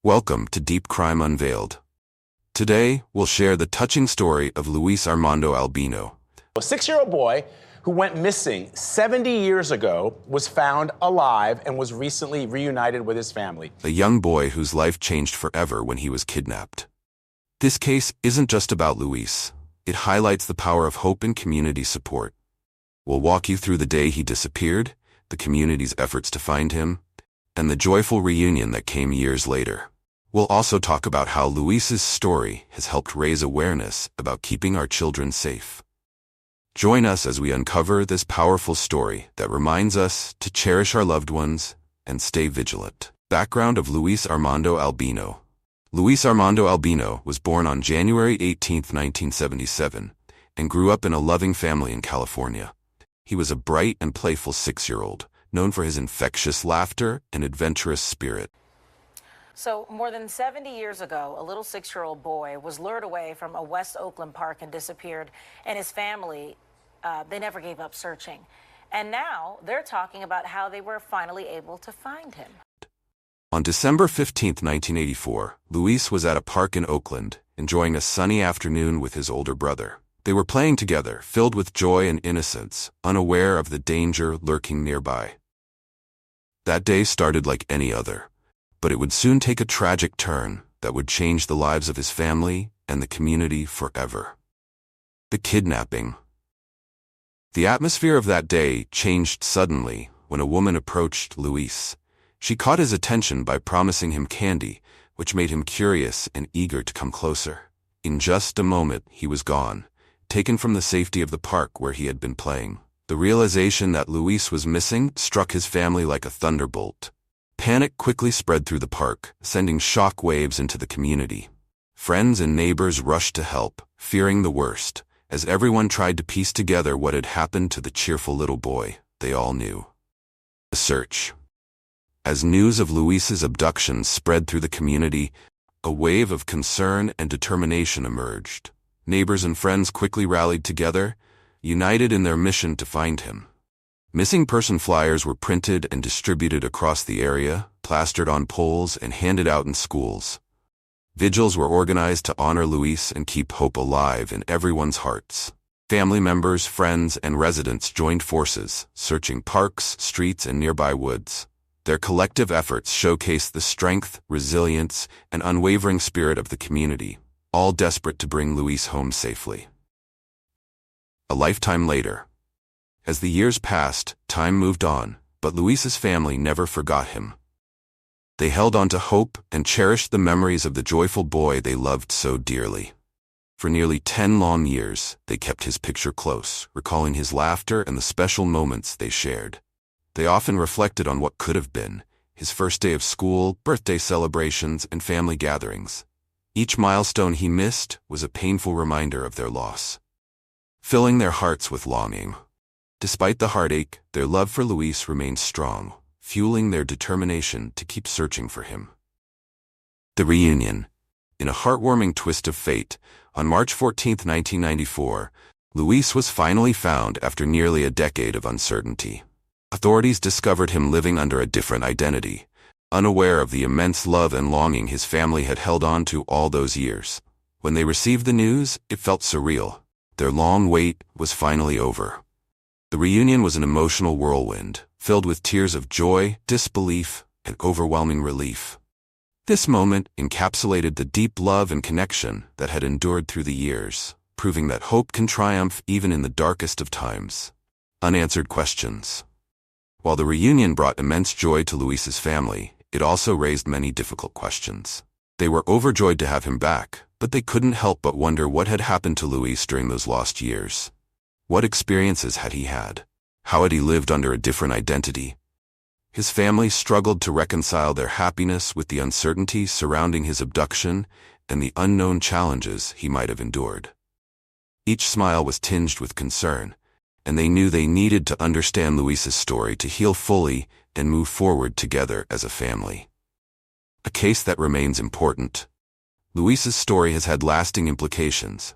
Welcome to Deep Crime Unveiled. Today, we'll share the touching story of Luis Armando Albino. A 6-year-old boy who went missing 70 years ago was found alive and was recently reunited with his family. A young boy whose life changed forever when he was kidnapped. This case isn't just about Luis. It highlights the power of hope and community support. We'll walk you through the day he disappeared, the community's efforts to find him, and the joyful reunion that came years later. We'll also talk about how Luis's story has helped raise awareness about keeping our children safe. Join us as we uncover this powerful story that reminds us to cherish our loved ones and stay vigilant. Background of Luis Armando Albino. Luis Armando Albino was born on January 18, 1977, and grew up in a loving family in California. He was a bright and playful 6-year-old, known for his infectious laughter and adventurous spirit. So more than 70 years ago, a little 6-year-old boy was lured away from a West Oakland park and disappeared, and his family, they never gave up searching. And now they're talking about how they were finally able to find him. On December 15, 1984, Luis was at a park in Oakland, enjoying a sunny afternoon with his older brother. They were playing together, filled with joy and innocence, unaware of the danger lurking nearby. That day started like any other, but it would soon take a tragic turn that would change the lives of his family and the community forever. The kidnapping. The atmosphere of that day changed suddenly when a woman approached Luis. She caught his attention by promising him candy, which made him curious and eager to come closer. In just a moment, he was gone, taken from the safety of the park where he had been playing. The realization that Luis was missing struck his family like a thunderbolt. Panic quickly spread through the park, sending shock waves into the community. Friends and neighbors rushed to help, fearing the worst, as everyone tried to piece together what had happened to the cheerful little boy they all knew. A search. As news of Luis's abduction spread through the community, a wave of concern and determination emerged. Neighbors and friends quickly rallied together, united in their mission to find him. Missing person flyers were printed and distributed across the area, plastered on poles and handed out in schools. Vigils were organized to honor Luis and keep hope alive in everyone's hearts. Family members, friends, and residents joined forces, searching parks, streets, and nearby woods. Their collective efforts showcased the strength, resilience, and unwavering spirit of the community, all desperate to bring Luis home safely. A lifetime later. As the years passed, time moved on, but Luis's family never forgot him. They held on to hope and cherished the memories of the joyful boy they loved so dearly. For nearly 10 long years, they kept his picture close, recalling his laughter and the special moments they shared. They often reflected on what could have been, his first day of school, birthday celebrations, and family gatherings. Each milestone he missed was a painful reminder of their loss, filling their hearts with longing. Despite the heartache, their love for Luis remained strong, fueling their determination to keep searching for him. The reunion. In a heartwarming twist of fate, on March 14, 1994, Luis was finally found after nearly a decade of uncertainty. Authorities discovered him living under a different identity, unaware of the immense love and longing his family had held on to all those years. When they received the news, it felt surreal. Their long wait was finally over. The reunion was an emotional whirlwind, filled with tears of joy, disbelief, and overwhelming relief. This moment encapsulated the deep love and connection that had endured through the years, proving that hope can triumph even in the darkest of times. Unanswered questions. While the reunion brought immense joy to Luis's family, it also raised many difficult questions. They were overjoyed to have him back, but they couldn't help but wonder what had happened to Luis during those lost years. What experiences had he had? How had he lived under a different identity? His family struggled to reconcile their happiness with the uncertainty surrounding his abduction and the unknown challenges he might have endured. Each smile was tinged with concern, and they knew they needed to understand Luis's story to heal fully and move forward together as a family. A case that remains important. Luis's story has had lasting implications.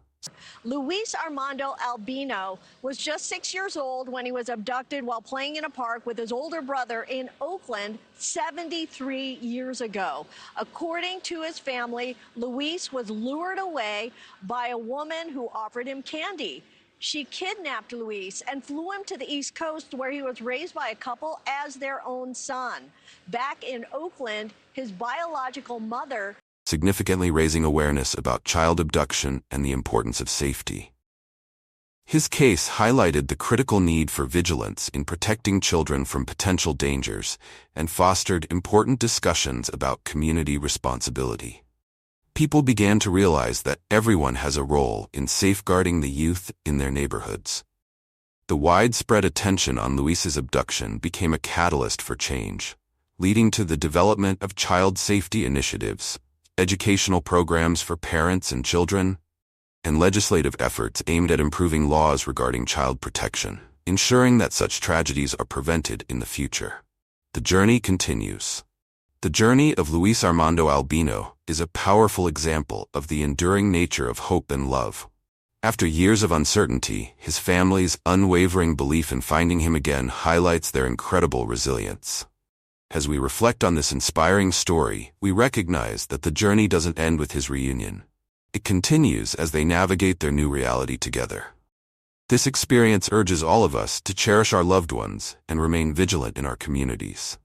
Luis Armando Albino was just 6 years old when he was abducted while playing in a park with his older brother in Oakland 73 years ago. According to his family, Luis was lured away by a woman who offered him candy. She kidnapped Luis and flew him to the East Coast, where he was raised by a couple as their own son. Back in Oakland, his biological mother significantly raising awareness about child abduction and the importance of safety. His case highlighted the critical need for vigilance in protecting children from potential dangers and fostered important discussions about community responsibility. People began to realize that everyone has a role in safeguarding the youth in their neighborhoods. The widespread attention on Luis's abduction became a catalyst for change, leading to the development of child safety initiatives, educational programs for parents and children, and legislative efforts aimed at improving laws regarding child protection, ensuring that such tragedies are prevented in the future. The journey continues. The journey of Luis Armando Albino is a powerful example of the enduring nature of hope and love. After years of uncertainty, his family's unwavering belief in finding him again highlights their incredible resilience. As we reflect on this inspiring story, we recognize that the journey doesn't end with his reunion. It continues as they navigate their new reality together. This experience urges all of us to cherish our loved ones and remain vigilant in our communities.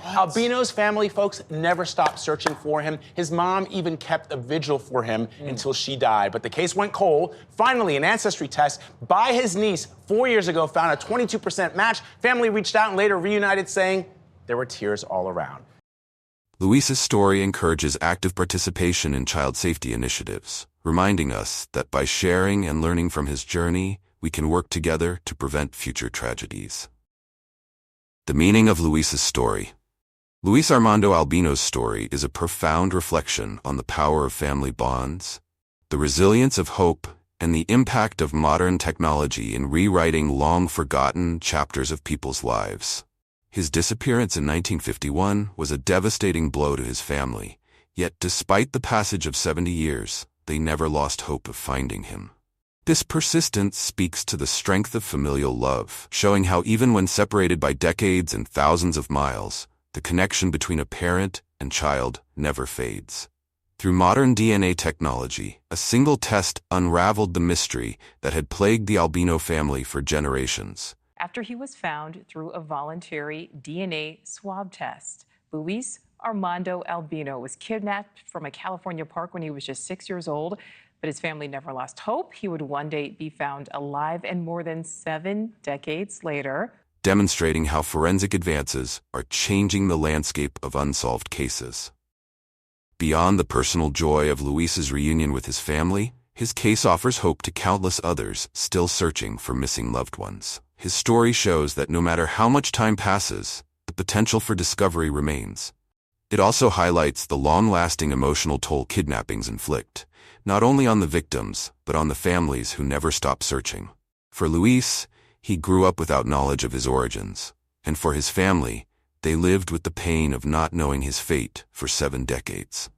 Albino's family, folks, never stopped searching for him. His mom even kept a vigil for him until she died. But the case went cold. Finally, an ancestry test by his niece 4 years ago found a 22% match. Family reached out and later reunited, saying there were tears all around. Luis's story encourages active participation in child safety initiatives, reminding us that by sharing and learning from his journey, we can work together to prevent future tragedies. The meaning of Luis's story. Luis Armando Albino's story is a profound reflection on the power of family bonds, the resilience of hope, and the impact of modern technology in rewriting long-forgotten chapters of people's lives. His disappearance in 1951 was a devastating blow to his family, yet despite the passage of 70 years, they never lost hope of finding him. This persistence speaks to the strength of familial love, showing how even when separated by decades and thousands of miles, the connection between a parent and child never fades. Through modern DNA technology, a single test unraveled the mystery that had plagued the Albino family for generations. After he was found through a voluntary DNA swab test, Luis Armando Albino was kidnapped from a California park when he was just 6 years old. But his family never lost hope he would one day be found alive, and more than 7 decades later, demonstrating how forensic advances are changing the landscape of unsolved cases. Beyond the personal joy of Luis's reunion with his family, his case offers hope to countless others still searching for missing loved ones. His story shows that no matter how much time passes, the potential for discovery remains. It also highlights the long-lasting emotional toll kidnappings inflict, not only on the victims, but on the families who never stop searching. For Luis, he grew up without knowledge of his origins, and for his family, they lived with the pain of not knowing his fate for 7 decades.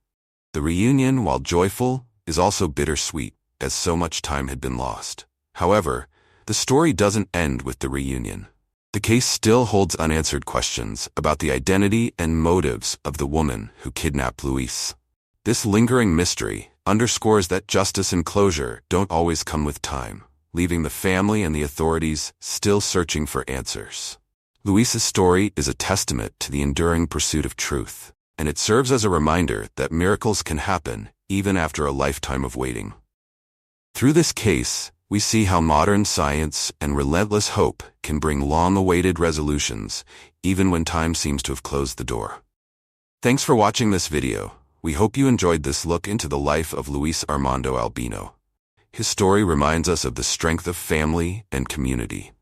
The reunion, while joyful, is also bittersweet, as so much time had been lost. However, the story doesn't end with the reunion. The case still holds unanswered questions about the identity and motives of the woman who kidnapped Luis. This lingering mystery underscores that justice and closure don't always come with time, leaving the family and the authorities still searching for answers. Luis's story is a testament to the enduring pursuit of truth, and it serves as a reminder that miracles can happen even after a lifetime of waiting. Through this case, we see how modern science and relentless hope can bring long-awaited resolutions, even when time seems to have closed the door. Thanks for watching this video. We hope you enjoyed this look into the life of Luis Armando Albino. His story reminds us of the strength of family and community.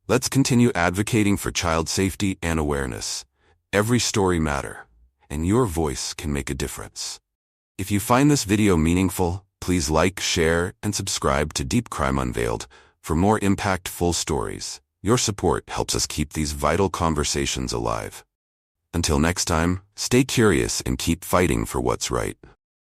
Let's continue advocating for child safety and awareness. Every story matters, and your voice can make a difference. If you find this video meaningful, please like, share, and subscribe to Deep Crime Unveiled for more impactful stories. Your support helps us keep these vital conversations alive. Until next time, stay curious and keep fighting for what's right.